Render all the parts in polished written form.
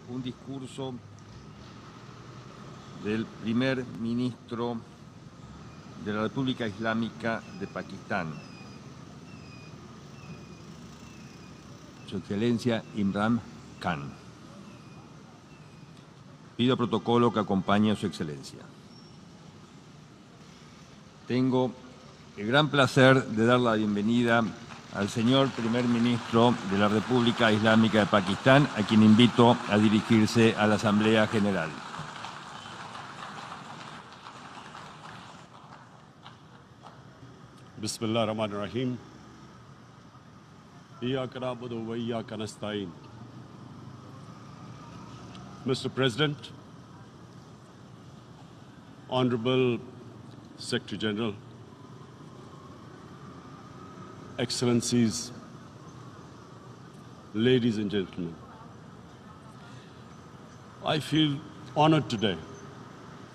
un discurso del primer ministro de la República Islámica de Pakistán, Su Excelencia Imran Khan. Pido protocolo que acompañe a Su Excelencia. Tengo el gran placer de dar la bienvenida al señor primer ministro de la República Islámica de Pakistán, a quien invito a dirigirse a la Asamblea General. Bismillah ar-Rahman ar-Rahim. Iyyaka na'budu wa iyyaka nasta'in. Mr. President, Honorable Secretary General, Excellencies, ladies and gentlemen, I feel honored today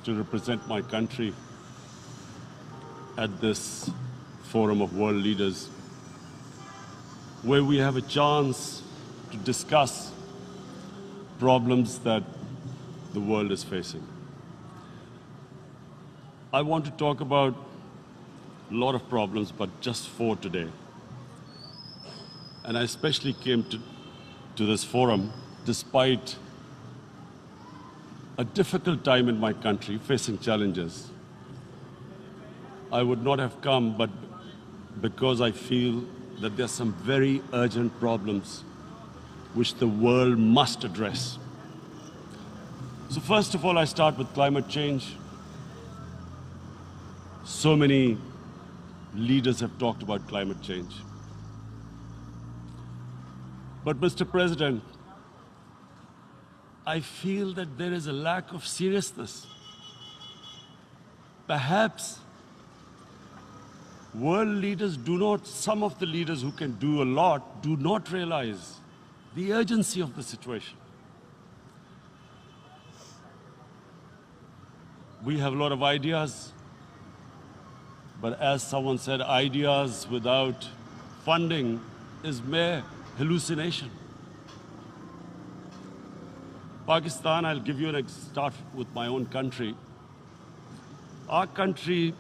to represent my country at this Forum of World Leaders, where we have a chance to discuss problems that the world is facing. I want to talk about a lot of problems, but just 4 today. And I especially came to this forum despite a difficult time in my country, facing challenges. I would not have come, but because I feel that there are some very urgent problems which the world must address. So first of all, I start with climate change. So many leaders have talked about climate change. But Mr. President, I feel that there is a lack of seriousness. Perhaps world leaders some of the leaders who can do a lot, do not realize the urgency of the situation. We have a lot of ideas, but as someone said, ideas without funding is mere hallucination. Pakistan, I'll give you start with my own country. Our country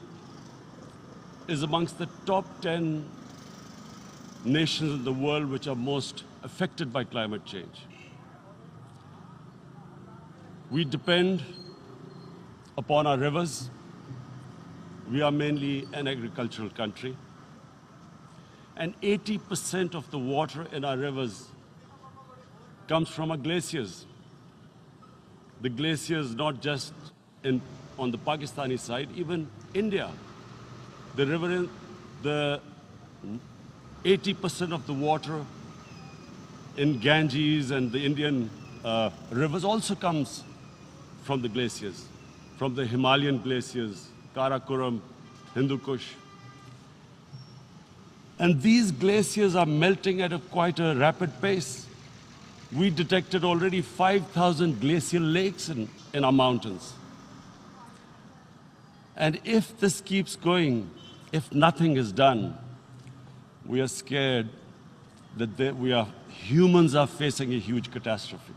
is amongst the top 10 nations in the world which are most affected by climate change. We depend upon our rivers. We are mainly an agricultural country. And 80% of the water in our rivers comes from our glaciers. The glaciers not just on the Pakistani side, even India. The river, the 80% of the water in Ganges and the Indian rivers also comes from the glaciers, from the Himalayan glaciers, Karakoram, Hindu Kush. And these glaciers are melting at quite a rapid pace. We detected already 5,000 glacial lakes in our mountains. And if this keeps going, if nothing is done, we are scared that humans are facing a huge catastrophe.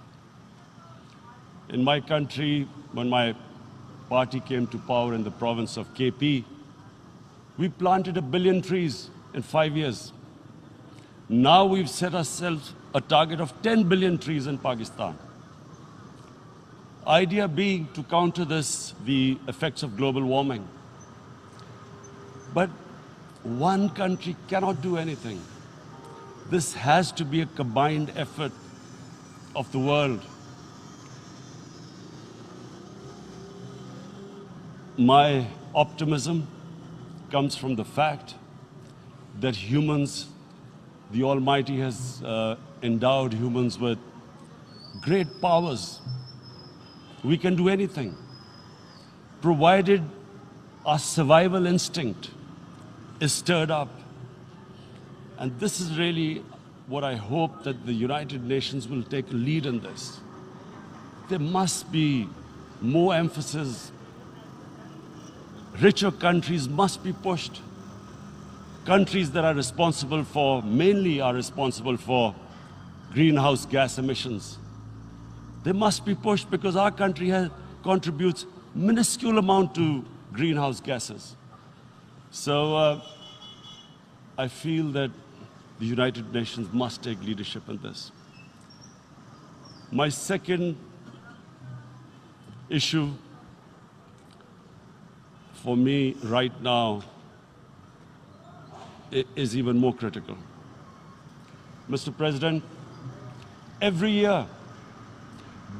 In my country, when my party came to power in the province of KP, we planted 1 billion trees in 5 years. Now we've set ourselves a target of 10 billion trees in Pakistan. Idea being to counter the effects of global warming. But one country cannot do anything. This has to be a combined effort of the world. My optimism comes from the fact that humans, the Almighty has endowed humans with great powers. We can do anything, provided our survival instinct is stirred up. And this is really what I hope that the United Nations will take a lead in this. There must be more emphasis. Richer countries must be pushed. Countries that are responsible for, mainly are responsible for greenhouse gas emissions. They must be pushed because our country contributes minuscule amount to greenhouse gases. So I feel that the United Nations must take leadership in this. My second issue for me right now is even more critical. Mr. President, every year,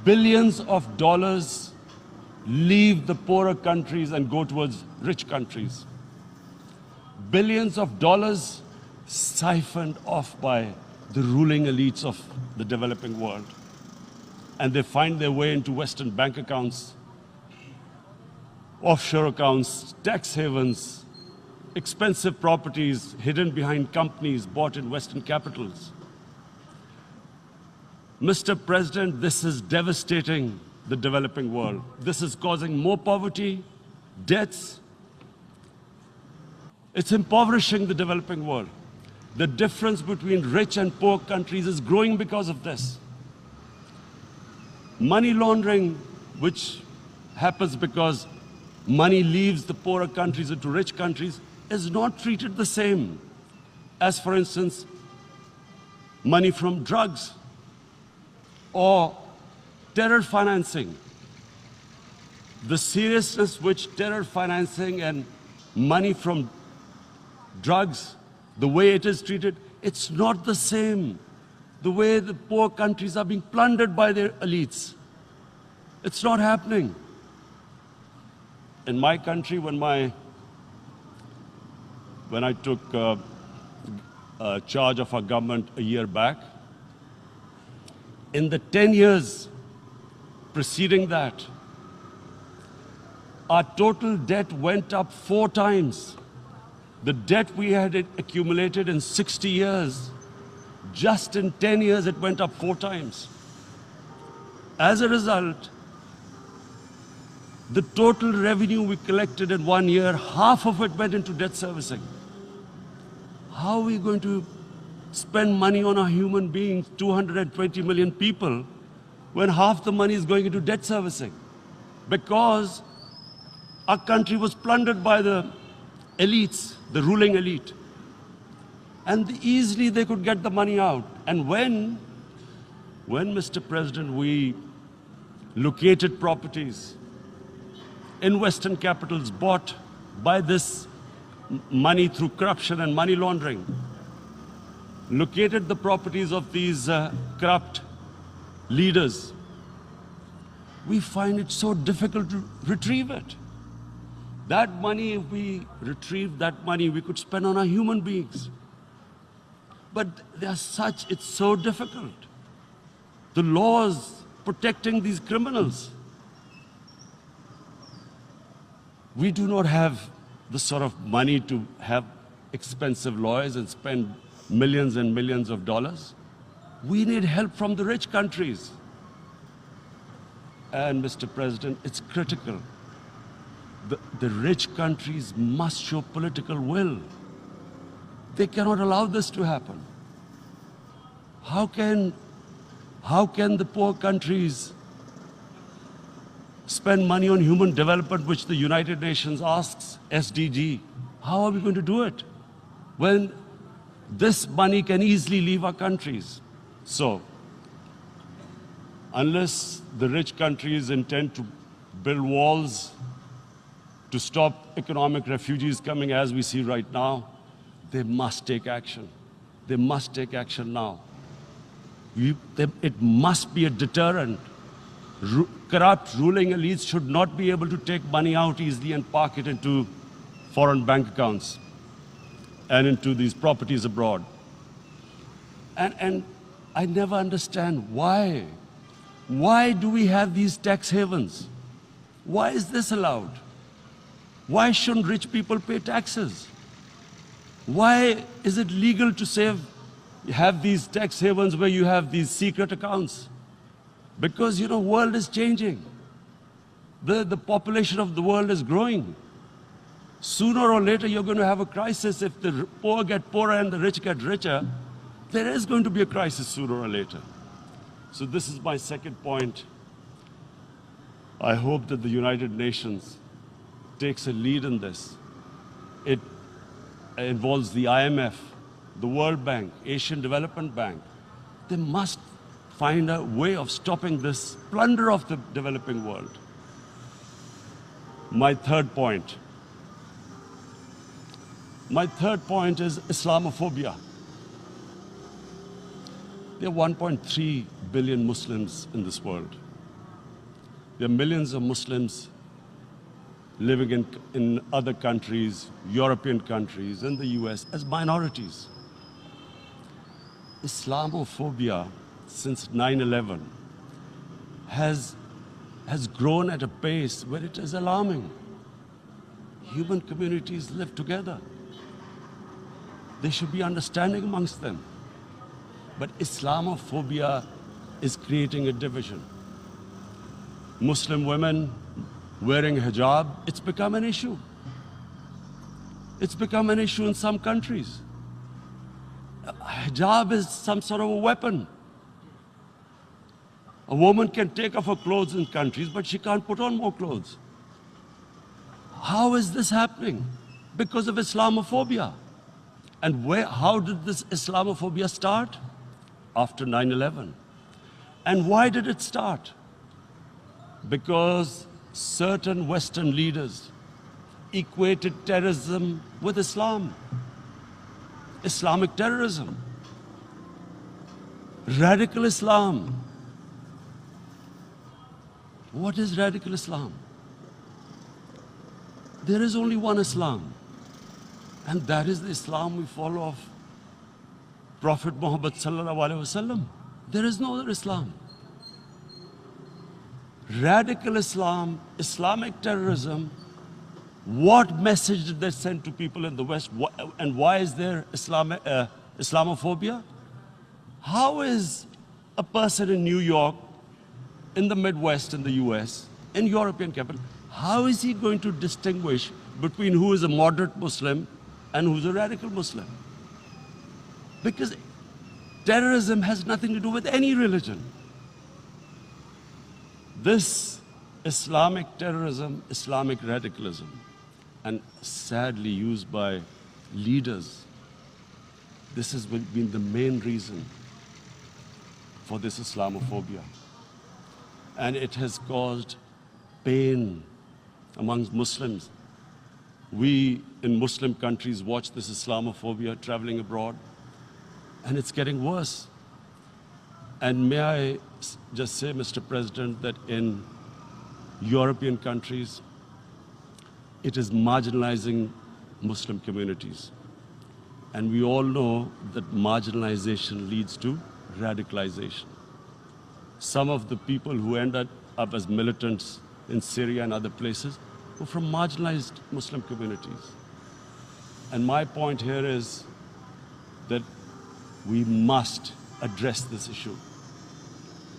billions of dollars leave the poorer countries and go towards rich countries. Billions of dollars siphoned off by the ruling elites of the developing world. And they find their way into Western bank accounts, offshore accounts, tax havens, expensive properties hidden behind companies bought in Western capitals. Mr. President, this is devastating the developing world. This is causing more poverty, debts. It's impoverishing the developing world. The difference between rich and poor countries is growing because of this. Money laundering, which happens because money leaves the poorer countries into rich countries, is not treated the same as, for instance, money from drugs or terror financing. The seriousness which terror financing and money from drugs, the way it is treated, it's not the same. The way the poor countries are being plundered by their elites. It's not happening. In my country, when I took charge of our government a year back, in the 10 years preceding that, our total debt went up 4 times. The debt we had accumulated in 60 years, just in 10 years, it went up 4 times. As a result, the total revenue we collected in 1 year, half of it went into debt servicing. How are we going to spend money on our human beings, 220 million people, when half the money is going into debt servicing? Because our country was plundered by the elites, the ruling elite. And easily they could get the money out. And when Mr. President, we located properties in Western capitals bought by this money through corruption and money laundering, located the properties of these corrupt leaders, we find it so difficult to retrieve it. That money, if we retrieved that money, we could spend on our human beings. But it's so difficult. The laws protecting these criminals. We do not have the sort of money to have expensive lawyers and spend millions and millions of dollars. We need help from the rich countries. And Mr. President, it's critical. The rich countries must show political will. They cannot allow this to happen. How can the poor countries spend money on human development, which the United Nations asks, SDG? How are we going to do it when this money can easily leave our countries? So, unless the rich countries intend to build walls to stop economic refugees coming as we see right now, they must take action. They must take action now. It must be a deterrent. Corrupt ruling elites should not be able to take money out easily and park it into foreign bank accounts and into these properties abroad. And I never understand why. Why do we have these tax havens? Why is this allowed? Why shouldn't rich people pay taxes? Why is it legal to have these tax havens where you have these secret accounts? Because, you know, world is changing. The population of the world is growing. Sooner or later, you're going to have a crisis. If the poor get poorer and the rich get richer, there is going to be a crisis sooner or later. So this is my second point. I hope that the United Nations takes a lead in this. It involves the IMF, the World Bank, Asian Development Bank. They must find a way of stopping this plunder of the developing world. My third point is Islamophobia. There are 1.3 billion Muslims in this world. There are millions of Muslims living in other countries, European countries, in the US, as minorities. Islamophobia, since 9/11, has grown at a pace where it is alarming. Human communities live together. There should be understanding amongst them. But Islamophobia is creating a division. Muslim women wearing hijab, it's become an issue. It's become an issue in some countries. Hijab is some sort of a weapon. A woman can take off her clothes in countries, but she can't put on more clothes. How is this happening? Because of Islamophobia. And how did this Islamophobia start? After 9/11. And why did it start? Because certain Western leaders equated terrorism with Islam. Islamic terrorism. Radical Islam. What is radical Islam? There is only one Islam, and that is the Islam we follow of Prophet Muhammad sallallahu alaihi wasallam. There is no other Islam. Radical Islam, Islamic terrorism, what message did they send to people in the West? And why is there Islamophobia? How is a person in New York, in the Midwest, in the US, in European capital, how is he going to distinguish between who is a moderate Muslim and who's a radical Muslim? Because terrorism has nothing to do with any religion. This Islamic terrorism, Islamic radicalism, and sadly used by leaders, this has been the main reason for this Islamophobia. And it has caused pain amongst Muslims. We in Muslim countries watch this Islamophobia traveling abroad, and it's getting worse. And may I just say, Mr. President, that in European countries, it is marginalizing Muslim communities. And we all know that marginalization leads to radicalization. Some of the people who ended up as militants in Syria and other places were from marginalized Muslim communities. And my point here is that we must address this issue.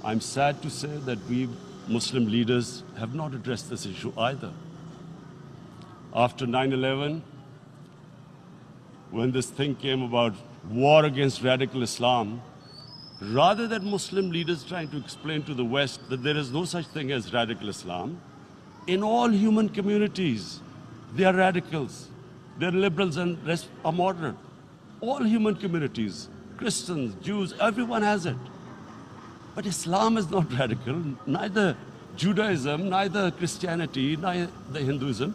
I'm sad to say that we Muslim leaders have not addressed this issue either. After 9/11, when this thing came about war against radical Islam, rather than Muslim leaders trying to explain to the West that there is no such thing as radical Islam, in all human communities, they are radicals. They're liberals and rest are moderate. All human communities, Christians, Jews, everyone has it. But Islam is not radical, neither Judaism, neither Christianity, neither Hinduism.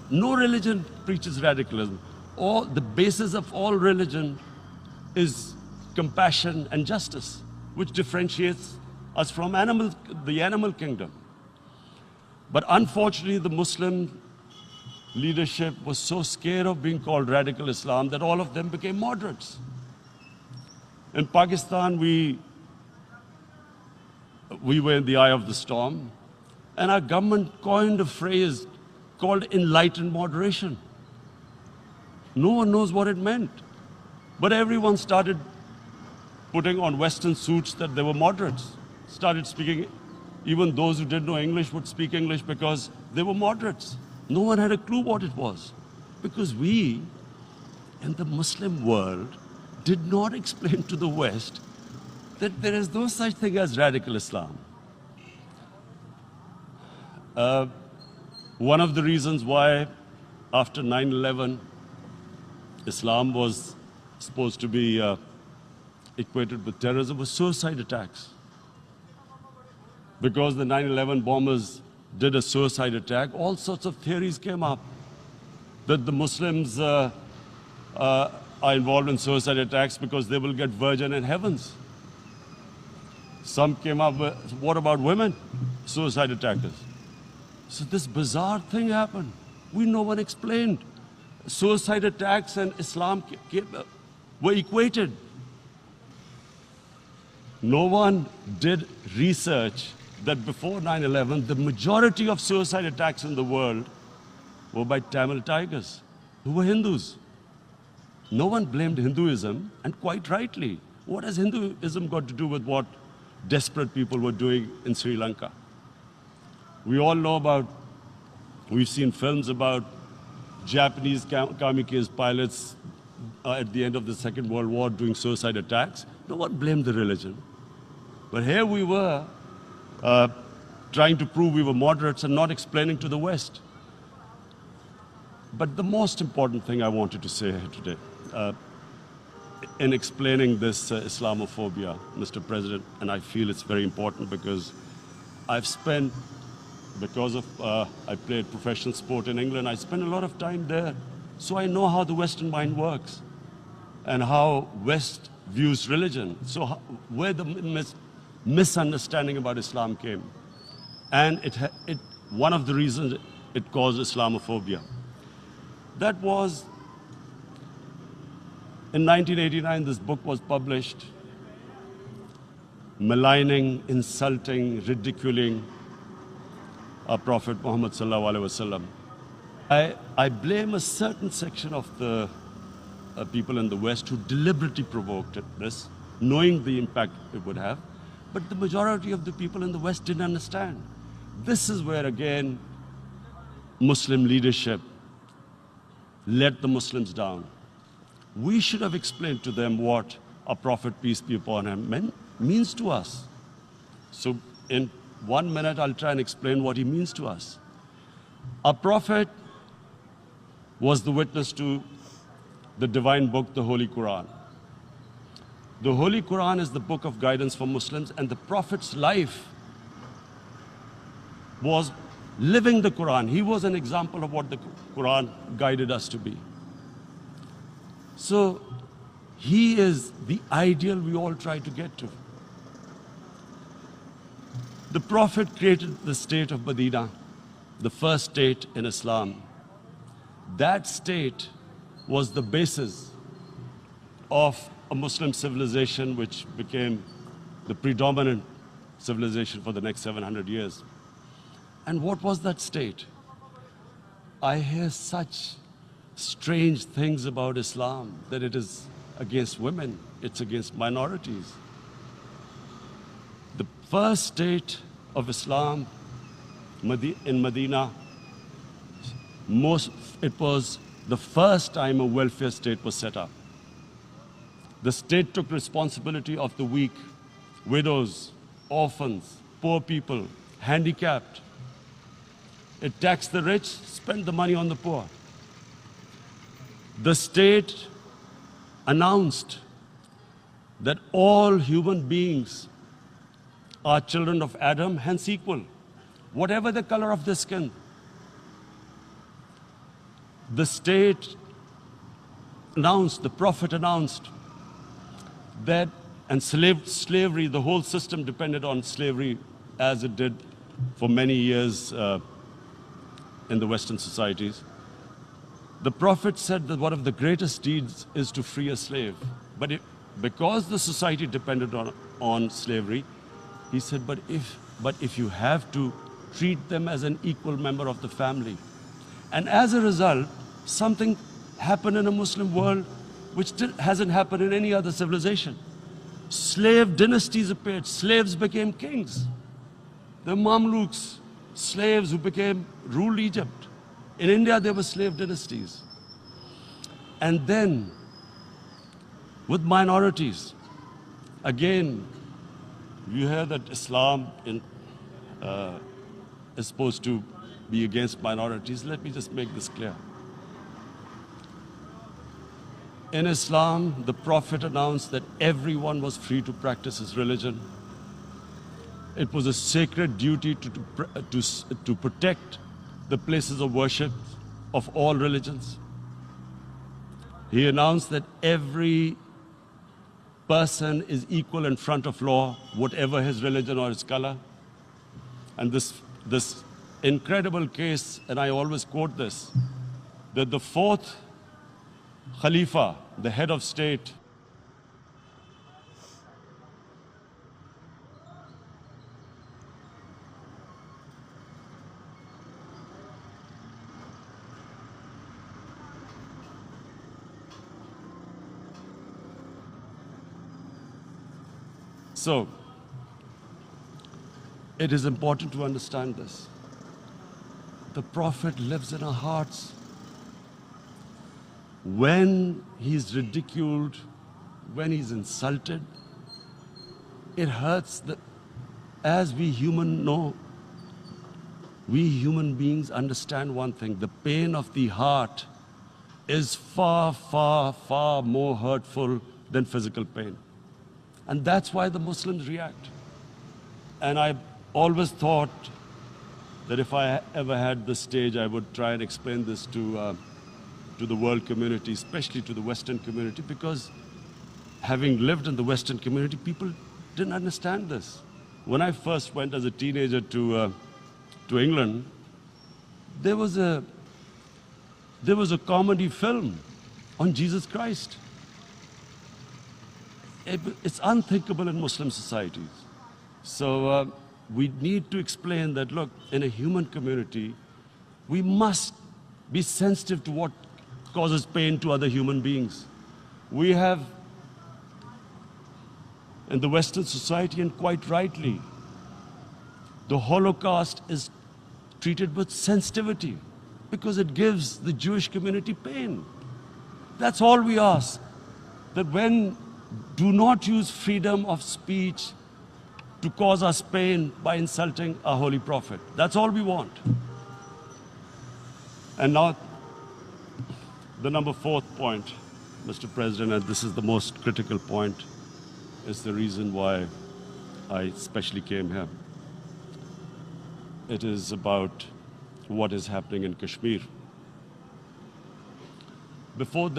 No religion preaches radicalism. The basis of all religion is compassion and justice, which differentiates us from the animal kingdom. But unfortunately, the Muslim leadership was so scared of being called radical Islam that all of them became moderates. In Pakistan, we were in the eye of the storm, and our government coined a phrase called enlightened moderation. No one knows what it meant, but everyone started putting on Western suits that they were moderates, started speaking. Even those who didn't know English would speak English because they were moderates. No one had a clue what it was, because we, in the Muslim world, did not explain to the West that there is no such thing as radical Islam. One of the reasons why after 9/11 Islam was supposed to be equated with terrorism was suicide attacks. Because the 9/11 bombers did a suicide attack, all sorts of theories came up that the Muslims are involved in suicide attacks because they will get virgin in heavens. Some came up with, what about women suicide attackers? So this bizarre thing happened. No one explained. Suicide attacks and Islam were equated. No one did research that before 9/11, the majority of suicide attacks in the world were by Tamil Tigers, who were Hindus. No one blamed Hinduism, and quite rightly. What has Hinduism got to do with what desperate people were doing in Sri Lanka? We all know about, we've seen films about Japanese kamikaze pilots at the end of the Second World War doing suicide attacks. No one blamed the religion. But here we were trying to prove we were moderates and not explaining to the West. But the most important thing I wanted to say here today, in explaining this Islamophobia, Mr. President, and I feel it's very important because I've spent, because of I played professional sport in England, I spent a lot of time there. So I know how the Western mind works and how West views religion. So where the misunderstanding about Islam came. And one of the reasons it caused Islamophobia. That was, in 1989, this book was published, maligning, insulting, ridiculing our Prophet Muhammad sallallahu alaihi wasallam. I blame a certain section of the people in the West who deliberately provoked this, knowing the impact it would have. But the majority of the people in the West didn't understand. This is where, again, Muslim leadership let the Muslims down. We should have explained to them what our Prophet, peace be upon him, means to us. So in 1 minute, I'll try and explain what he means to us. Our Prophet was the witness to the divine book, the Holy Quran. The Holy Quran is the book of guidance for Muslims, and the Prophet's life was living the Quran. He was an example of what the Quran guided us to be. So he is the ideal we all try to get to. The Prophet created the state of Medina, the first state in Islam. That state was the basis of a Muslim civilization which became the predominant civilization for the next 700 years. And what was that state? I hear such strange things about Islam, that it is against women, it's against minorities. The first state of Islam in Medina, it was the first time a welfare state was set up. The state took responsibility of the weak, widows, orphans, poor people, handicapped. It taxed the rich, spent the money on the poor. The state announced that all human beings are children of Adam, hence equal, whatever the color of their skin. The state announced, the Prophet announced that, and slavery, the whole system depended on slavery as it did for many years in the Western societies. The Prophet said that one of the greatest deeds is to free a slave. But because the society depended on slavery, he said, but if you have to treat them as an equal member of the family. And as a result, something happened in a Muslim world which hasn't happened in any other civilization. Slave dynasties appeared. Slaves became kings. The Mamluks, slaves who ruled Egypt. In India, there were slave dynasties. And then, with minorities, again, you hear that Islam is supposed to be against minorities. Let me just make this clear. In Islam, the Prophet announced that everyone was free to practice his religion. It was a sacred duty to protect the places of worship of all religions. He announced that every person is equal in front of law, whatever his religion or his color. And this incredible case, and I always quote this, that the fourth Khalifa, the head of state, so it is important to understand this. The Prophet lives in our hearts. When he's ridiculed, when he's insulted, it hurts. As we human know, we human beings understand one thing: the pain of the heart is far, far, far more hurtful than physical pain. And that's why the Muslims react. And I always thought that if I ever had the stage, I would try and explain this to the world community, especially to the Western community, because having lived in the Western community, people didn't understand this. When I first went as a teenager to England, there was a comedy film on Jesus Christ. It's unthinkable in Muslim societies. So we need to explain that, look, in a human community, we must be sensitive to what causes pain to other human beings. We have, in the Western society, and quite rightly, the Holocaust is treated with sensitivity because it gives the Jewish community pain. That's all we ask. That do not use freedom of speech to cause us pain by insulting our Holy Prophet. That's all we want. And now, the number fourth point, Mr. President, and this is the most critical point, is the reason why I especially came here. It is about what is happening in Kashmir. Before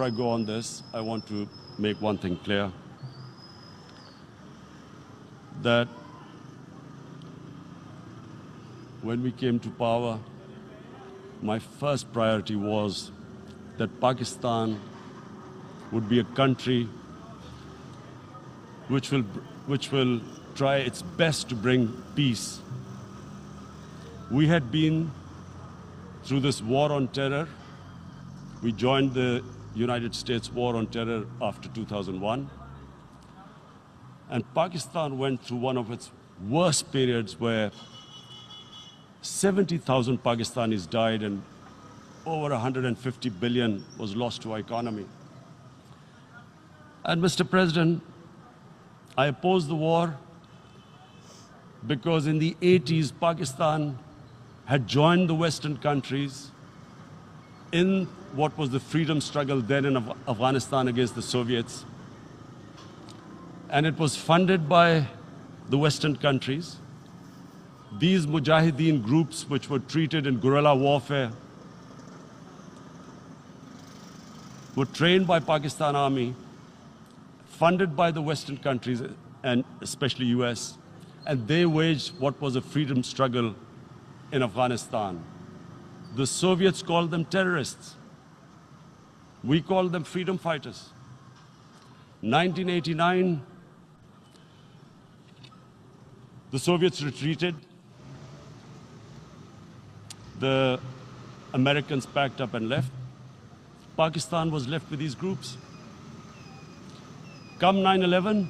I go on this, I want to make one thing clear, that when we came to power, my first priority was that Pakistan would be a country which will try its best to bring peace. We had been through this war on terror. We joined the United States war on terror after 2001. And Pakistan went through one of its worst periods where 70,000 Pakistanis died and over 150 billion was lost to our economy. And Mr. President, I opposed the war because in the 80s, Pakistan had joined the Western countries in what was the freedom struggle then in Afghanistan against the Soviets. And it was funded by the Western countries. These Mujahideen groups, which were treated in guerrilla warfare, were trained by Pakistan Army, funded by the Western countries, and especially US, and they waged what was a freedom struggle in Afghanistan. The Soviets called them terrorists. We called them freedom fighters. 1989, the Soviets retreated. The Americans packed up and left. Pakistan was left with these groups. Come 9/11,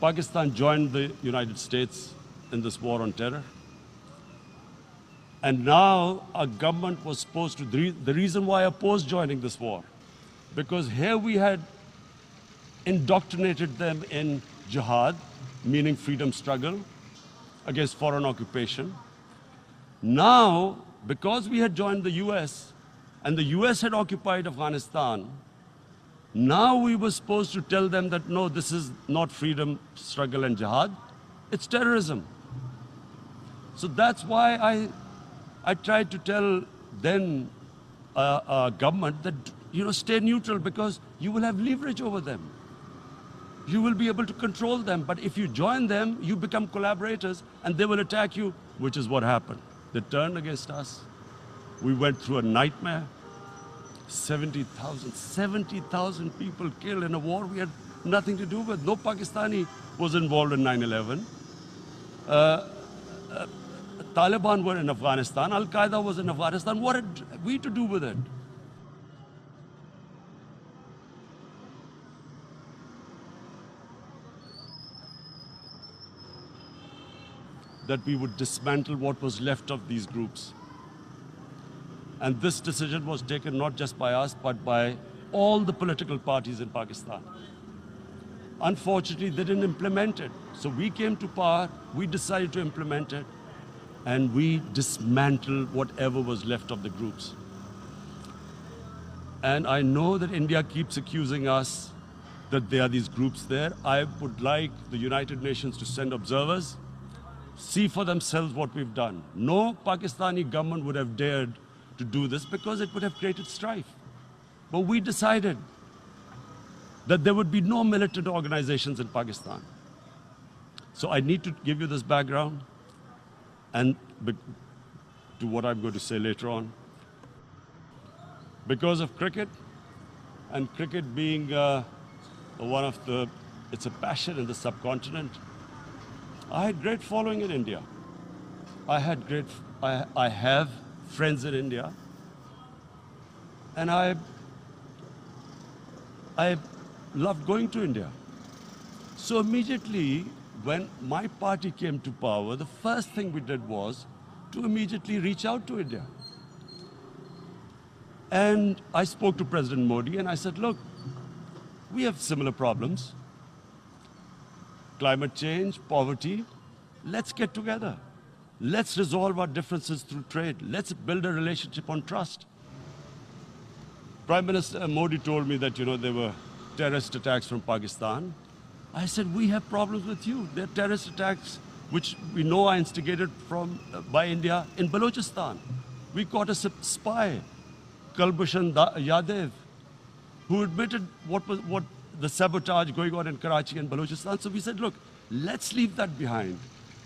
Pakistan joined the United States in this war on terror. And now our government was supposed to, the reason why I opposed joining this war, because here we had indoctrinated them in jihad, meaning freedom struggle, against foreign occupation. Now, because we had joined the US and the US had occupied Afghanistan, now we were supposed to tell them that no, this is not freedom, struggle and jihad, it's terrorism. So that's why I tried to tell then government that, stay neutral because you will have leverage over them. You will be able to control them. But if you join them, you become collaborators and they will attack you, which is what happened. They turned against us. We went through a nightmare. 70,000 people killed in a war we had nothing to do with. No Pakistani was involved in 9/11. Taliban were in Afghanistan. Al-Qaeda was in Afghanistan. What had we to do with it? That we would dismantle what was left of these groups. And this decision was taken not just by us, but by all the political parties in Pakistan. Unfortunately, they didn't implement it. So we came to power, we decided to implement it, and we dismantled whatever was left of the groups. And I know that India keeps accusing us that there are these groups there. I would like the United Nations to send observers, see for themselves what we've done. No Pakistani government would have dared to do this because it would have created strife. But we decided that there would be no militant organizations in Pakistan. So I need to give you this background and to what I'm going to say later on. Because of cricket, and cricket being it's a passion in the subcontinent, I had great following in India. I have friends in India. And I loved going to India. So immediately, when my party came to power, the first thing we did was to immediately reach out to India. And I spoke to President Modi and I said, look, we have similar problems. Climate change, poverty, let's get together. Let's resolve our differences through trade. Let's build a relationship on trust. Prime Minister Modi told me that, there were terrorist attacks from Pakistan. I said, we have problems with you. There are terrorist attacks which we know are instigated by India in Balochistan. We caught a spy, Kulbhushan Yadav, who admitted what the sabotage going on in Karachi and Balochistan. So we said, look, let's leave that behind.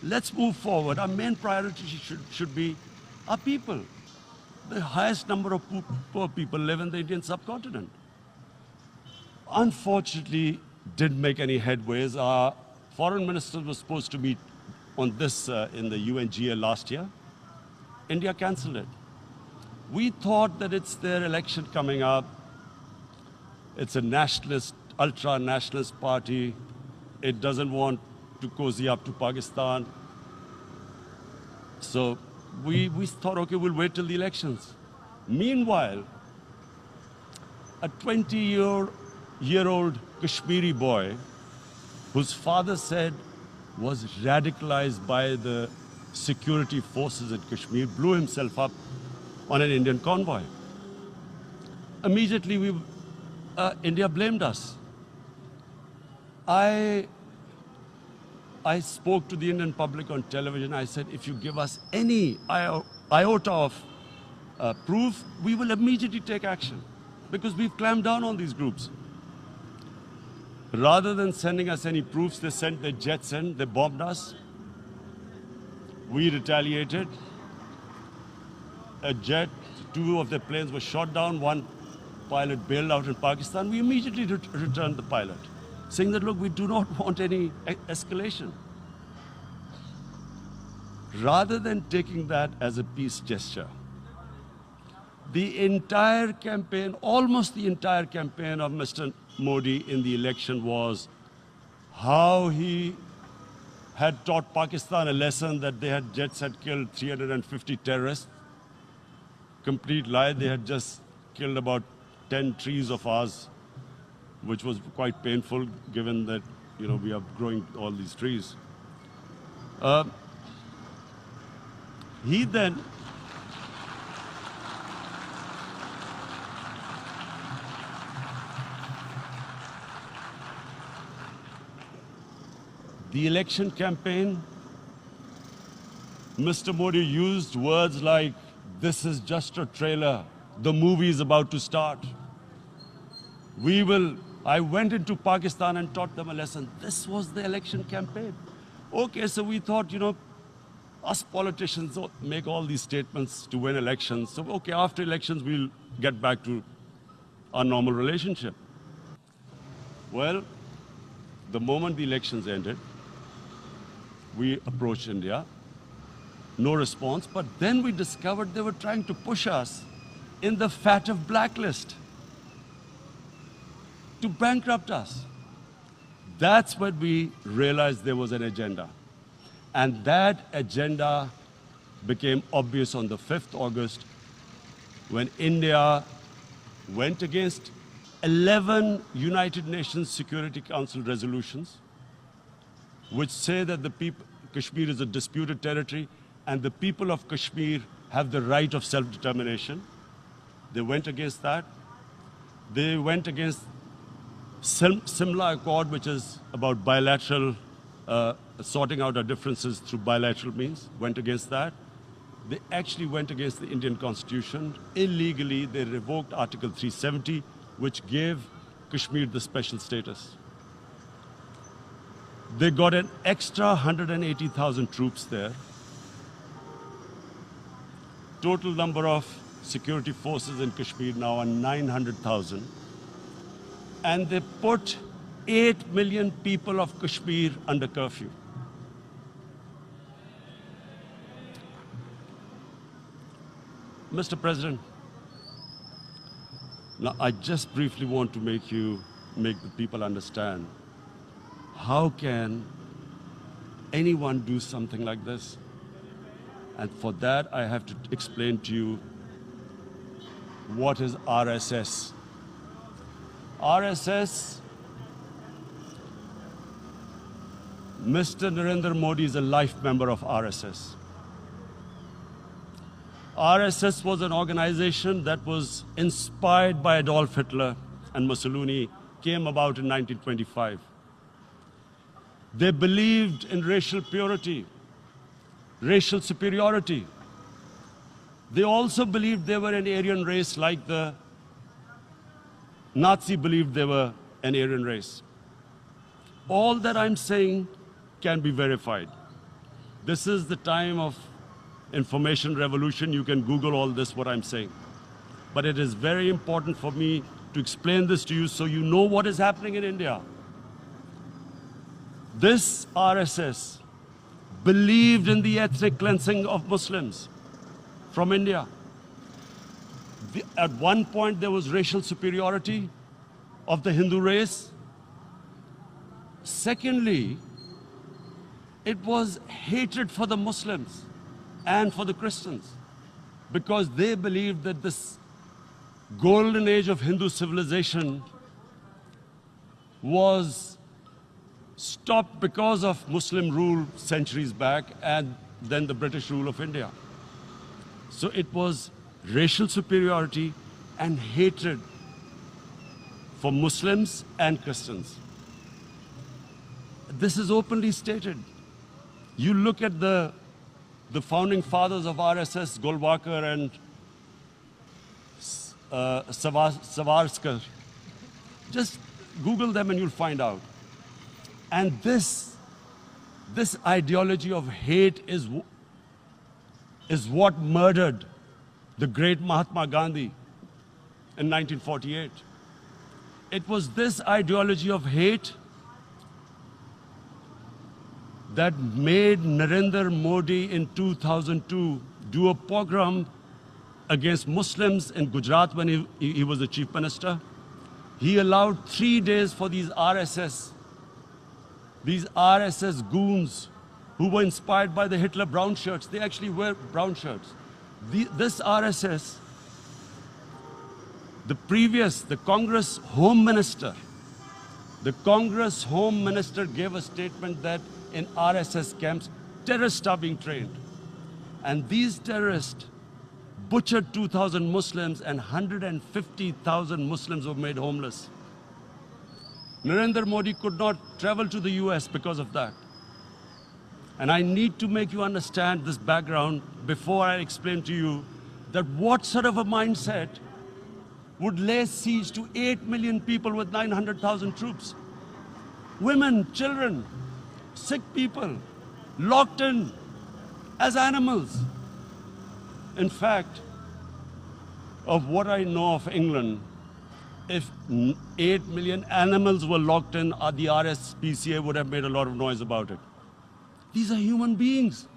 Let's move forward. Our main priority should be our people. The highest number of poor people live in the Indian subcontinent. Unfortunately, didn't make any headways. Our foreign ministers were supposed to meet on this in the UNGA last year. India cancelled it. We thought that it's their election coming up. It's a nationalist, ultra-nationalist party. It doesn't want to cozy up to Pakistan. So we thought, okay, we'll wait till the elections. Meanwhile, a 20-year-old Kashmiri boy, whose father said was radicalized by the security forces in Kashmir, blew himself up on an Indian convoy. Immediately, India blamed us. I spoke to the Indian public on television. I said, if you give us any iota of proof, we will immediately take action because we've clamped down on these groups. Rather than sending us any proofs, they sent their jets in, they bombed us. We retaliated. A jet, 2 of their planes were shot down, 1 pilot bailed out in Pakistan. We immediately returned the pilot, saying that, look, we do not want any escalation. Rather than taking that as a peace gesture, the entire campaign, almost the entire campaign of Mr. Modi in the election was how he had taught Pakistan a lesson that jets had killed 350 terrorists. Complete lie, they had just killed about 10 trees of ours, which was quite painful given that, we are growing all these trees. He then the election campaign, Mr. Modi used words like, "This is just a trailer. The movie is about to start. I went into Pakistan and taught them a lesson." This was the election campaign. Okay, so we thought, us politicians make all these statements to win elections. So, okay, after elections, we'll get back to our normal relationship. Well, the moment the elections ended, we approached India. No response, but then we discovered they were trying to push us in the FATF blacklist to bankrupt us. That's when we realized there was an agenda. And that agenda became obvious on the 5th August when India went against 11 United Nations Security Council resolutions which say that Kashmir is a disputed territory and the people of Kashmir have the right of self-determination. They went against that. They went against Simla Accord, which is about bilateral, sorting out our differences through bilateral means, went against that. They actually went against the Indian Constitution. Illegally, they revoked Article 370, which gave Kashmir the special status. They got an extra 180,000 troops there. Total number of security forces in Kashmir now are 900,000. And they put 8 million people of Kashmir under curfew. Mr. President, now I just briefly want to make the people understand, how can anyone do something like this? And for that, I have to explain to you what is RSS. RSS, Mr. Narendra Modi is a life member of RSS. RSS was an organization that was inspired by Adolf Hitler and Mussolini, came about in 1925. They believed in racial purity, racial superiority. They also believed they were an Aryan race like the Nazi believed they were an Aryan race. All that I'm saying can be verified. This is the time of information revolution. You can Google all this, what I'm saying. But it is very important for me to explain this to you so you know what is happening in India. This RSS believed in the ethnic cleansing of Muslims from India. At one point, there was racial superiority of the Hindu race. Secondly, it was hatred for the Muslims and for the Christians because they believed that this golden age of Hindu civilization was stopped because of Muslim rule centuries back and then the British rule of India. So it was racial superiority and hatred for Muslims and Christians. This is openly stated. You look at the founding fathers of RSS, Golwalkar and Savarkar. Just Google them and you'll find out. And this ideology of hate is what murdered the great Mahatma Gandhi in 1948. It was this ideology of hate that made Narendra Modi in 2002 do a pogrom against Muslims in Gujarat when he was the chief minister. He allowed 3 days for these RSS goons who were inspired by the Hitler brown shirts. They actually wear brown shirts. This RSS, the Congress Home Minister gave a statement that in RSS camps, terrorists are being trained. And these terrorists butchered 2,000 Muslims and 150,000 Muslims were made homeless. Narendra Modi could not travel to the US because of that. And I need to make you understand this background before I explain to you that what sort of a mindset would lay siege to 8 million people with 900,000 troops. Women, children, sick people, locked in as animals. In fact, of what I know of England, if 8 million animals were locked in, the RSPCA would have made a lot of noise about it. These are human beings.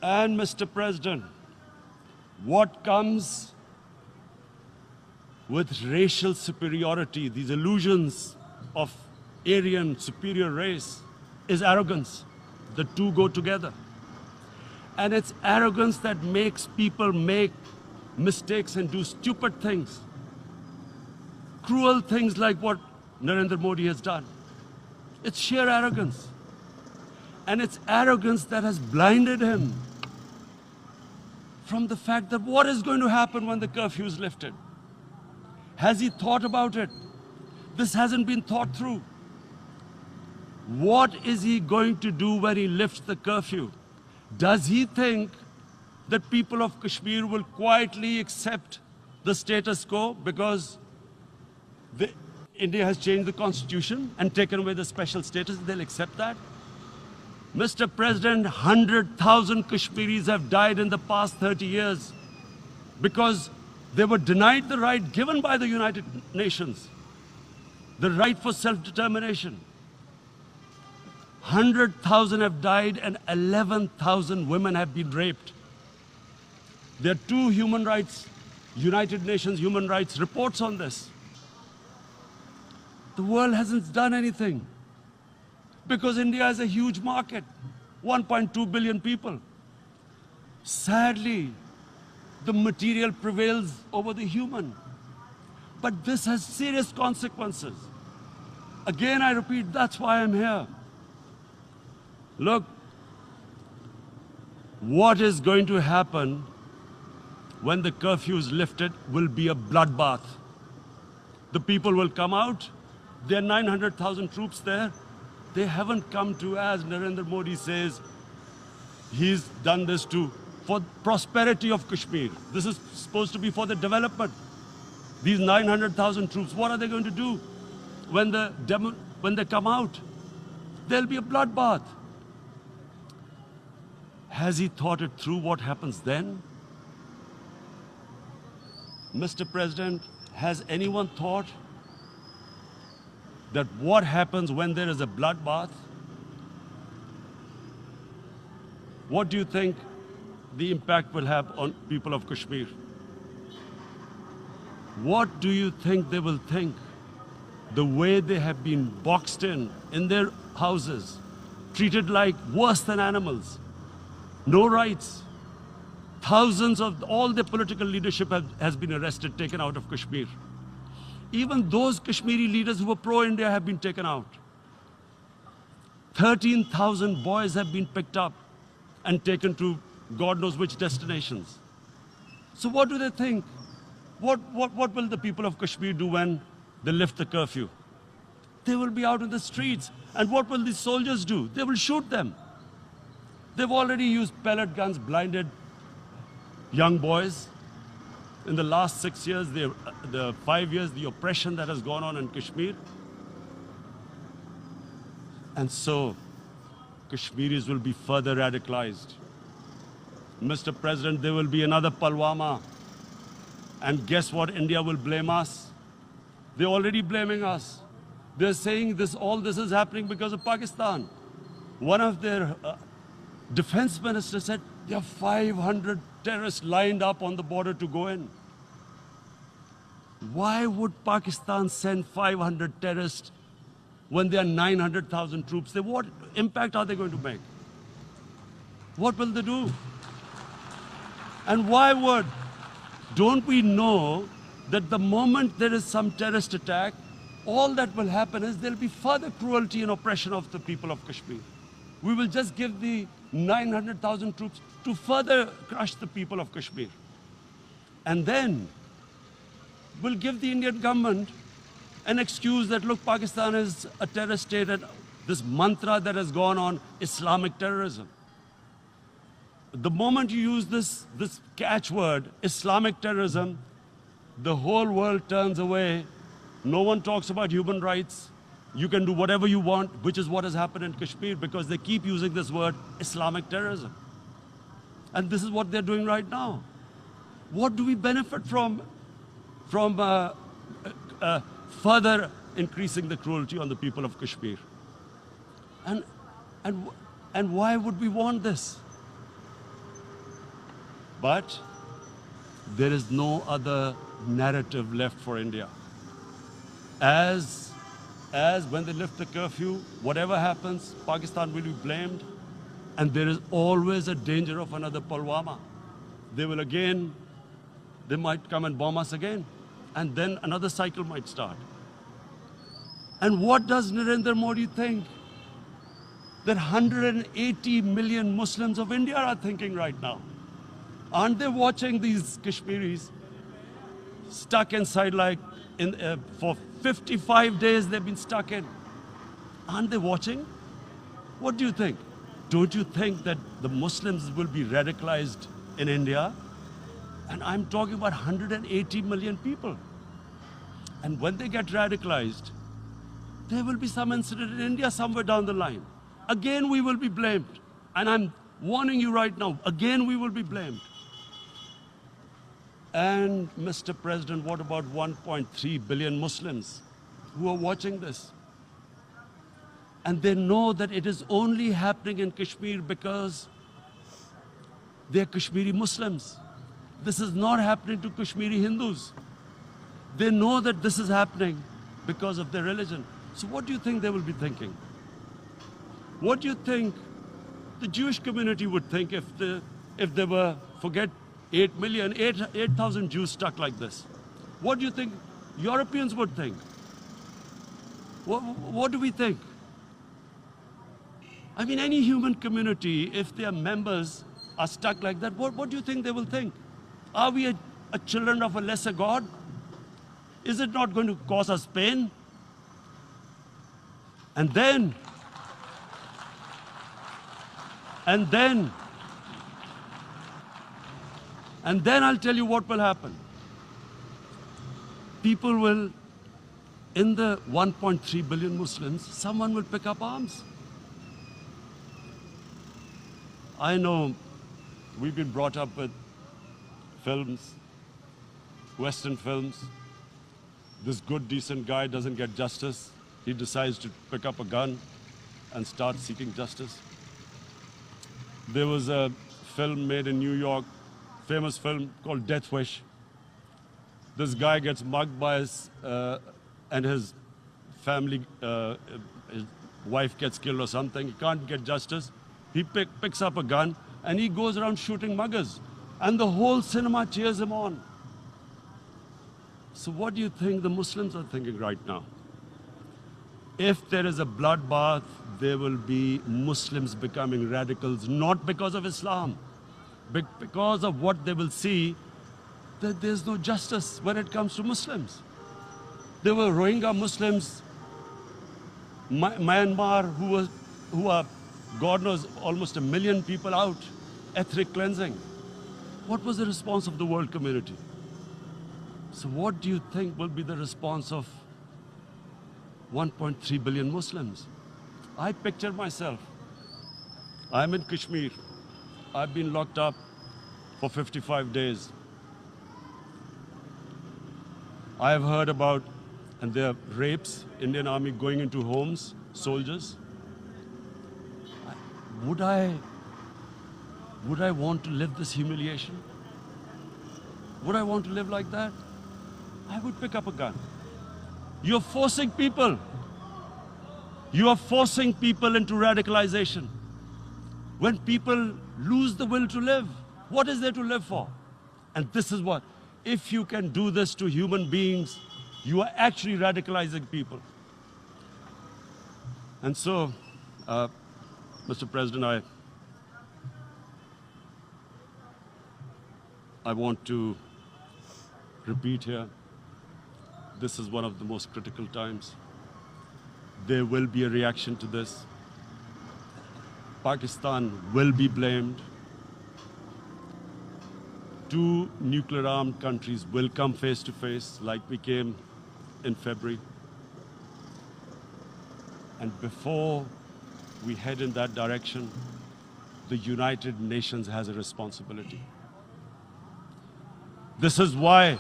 And Mr. President, what comes with racial superiority, these illusions of Aryan superior race, is arrogance. The two go together. And it's arrogance that makes people make mistakes and do stupid things. Cruel things like what Narendra Modi has done. It's sheer arrogance. And it's arrogance that has blinded him from the fact that what is going to happen when the curfew is lifted? Has he thought about it? This hasn't been thought through. What is he going to do when he lifts the curfew? Does he think that people of Kashmir will quietly accept the status quo because India has changed the constitution and taken away the special status? They'll accept that? Mr. President, 100,000 Kashmiris have died in the past 30 years because they were denied the right given by the United Nations, the right for self-determination. 100,000 have died and 11,000 women have been raped. There are two United Nations human rights reports on this. The world hasn't done anything because India is a huge market, 1.2 billion people. Sadly, the material prevails over the human. But this has serious consequences. Again, I repeat, that's why I'm here. Look, what is going to happen when the curfew is lifted will be a bloodbath. The people will come out. There are 900,000 troops there. They haven't come to, as Narendra Modi says, he's done this for prosperity of Kashmir. This is supposed to be for the development. These 900,000 troops, what are they going to do when they come out? There'll be a bloodbath. Has he thought it through what happens then? Mr. President, has anyone thought that what happens when there is a bloodbath? What do you think the impact will have on people of Kashmir? What do you think they will think? The way they have been boxed in their houses, treated like worse than animals, no rights. Thousands of all the political leadership has been arrested, taken out of Kashmir. Even those Kashmiri leaders who were pro-India have been taken out. 13,000 boys have been picked up and taken to God knows which destinations. So what do they think? What will the people of Kashmir do when they lift the curfew? They will be out in the streets. And what will the soldiers do? They will shoot them. They've already used pellet guns, blinded young boys. In the last 6 years, the 5 years, the oppression that has gone on in Kashmir. And so, Kashmiris will be further radicalized. Mr. President, there will be another Pulwama. And guess what? India will blame us. They're already blaming us. They're saying all this is happening because of Pakistan. One of their defense ministers said, there are 500 terrorists lined up on the border to go in. Why would Pakistan send 500 terrorists when there are 900,000 troops? What impact are they going to make? What will they do? And why don't we know that the moment there is some terrorist attack, all that will happen is there'll be further cruelty and oppression of the people of Kashmir. We will just give the 900,000 troops to further crush the people of Kashmir. And then we'll give the Indian government an excuse that, look, Pakistan is a terrorist state, and this mantra that has gone on, Islamic terrorism. The moment you use this catchword, Islamic terrorism, the whole world turns away. No one talks about human rights. You can do whatever you want, which is what has happened in Kashmir, because they keep using this word, Islamic terrorism. And this is what they're doing right now. What do we benefit from further increasing the cruelty on the people of Kashmir? And why would we want this? But there is no other narrative left for India. As when they lift the curfew, whatever happens, Pakistan will be blamed, and there is always a danger of another Pulwama. They might come and bomb us again, and then another cycle might start. And what does Narendra Modi think that 180 million Muslims of India are thinking right now? Aren't they watching these Kashmiris stuck inside for 55 days they've been stuck in? Aren't they watching? What do you think? Don't you think that the Muslims will be radicalized in India? And I'm talking about 180 million people. And when they get radicalized, there will be some incident in India somewhere down the line. Again, we will be blamed. And I'm warning you right now, again, we will be blamed. And Mr. President, what about 1.3 billion Muslims who are watching this? And they know that it is only happening in Kashmir because they're Kashmiri Muslims. This is not happening to Kashmiri Hindus. They know that this is happening because of their religion. So what do you think they will be thinking? What do you think the Jewish community would think if they were, forget 8,000 Jews stuck like this? What do you think Europeans would think? What do we think? I mean, any human community, if their members are stuck like that, what do you think they will think? Are we a children of a lesser God? Is it not going to cause us pain? And then I'll tell you what will happen. People will, in the 1.3 billion Muslims, someone will pick up arms. I know we've been brought up with films, Western films. This good, decent guy doesn't get justice. He decides to pick up a gun and start seeking justice. There was a film made in New York, famous film called Death Wish. This guy gets mugged by and his family, his wife gets killed or something. He can't get justice. He picks up a gun and he goes around shooting muggers. And the whole cinema cheers him on. So what do you think the Muslims are thinking right now? If there is a bloodbath, there will be Muslims becoming radicals, not because of Islam, but because of what they will see, that there's no justice when it comes to Muslims. There were Rohingya Muslims, Myanmar, who are, God knows, almost 1 million people out, ethnic cleansing. What was the response of the world community? So what do you think will be the response of 1.3 billion Muslims? I picture myself. I'm in Kashmir. I've been locked up for 55 days. I have heard about, and there are rapes, Indian Army going into homes, soldiers. Would I want to live this humiliation? Would I want to live like that? I would pick up a gun. You're forcing people. You are forcing people into radicalization. When people lose the will to live, what is there to live for? And this is what, if you can do this to human beings, you are actually radicalizing people. And so, Mr. President, I want to repeat here, this is one of the most critical times. There will be a reaction to this. Pakistan will be blamed. Two nuclear-armed countries will come face to face like we came in February. And before we head in that direction, the United Nations has a responsibility. This is why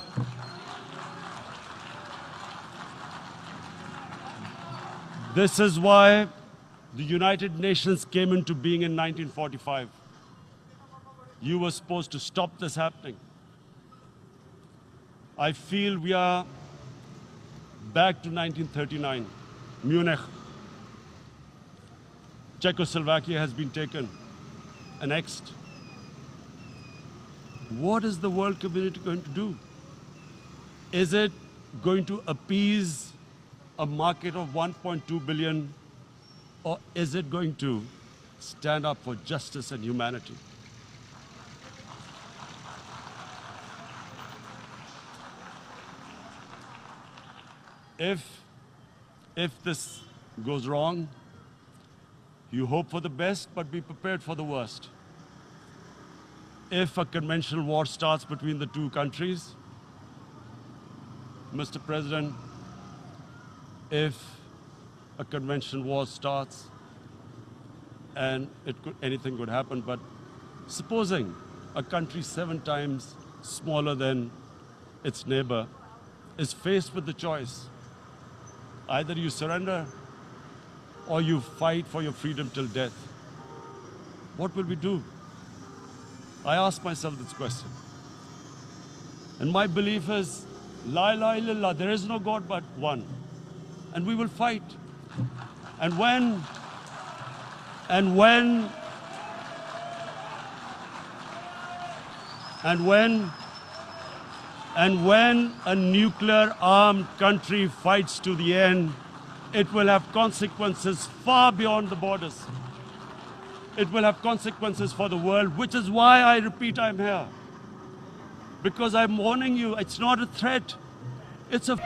the United Nations came into being in 1945. You were supposed to stop this happening. I feel we are back to 1939, Munich. Czechoslovakia has been taken, annexed. What is the world community going to do? Is it going to appease a market of 1.2 billion, or is it going to stand up for justice and humanity? If this goes wrong, you hope for the best, but be prepared for the worst. If a conventional war starts between the two countries, Mr. President, if a conventional war starts, and anything could happen, but supposing a country 7 times smaller than its neighbor is faced with the choice, either you surrender or you fight for your freedom till death, what will we do? I ask myself this question. And my belief is, La ilaha illallah, there is no God but one. And we will fight. And when a nuclear-armed country fights to the end, it will have consequences far beyond the borders. It will have consequences for the world, which is why I repeat I'm here. Because I'm warning you, it's not a threat, it's a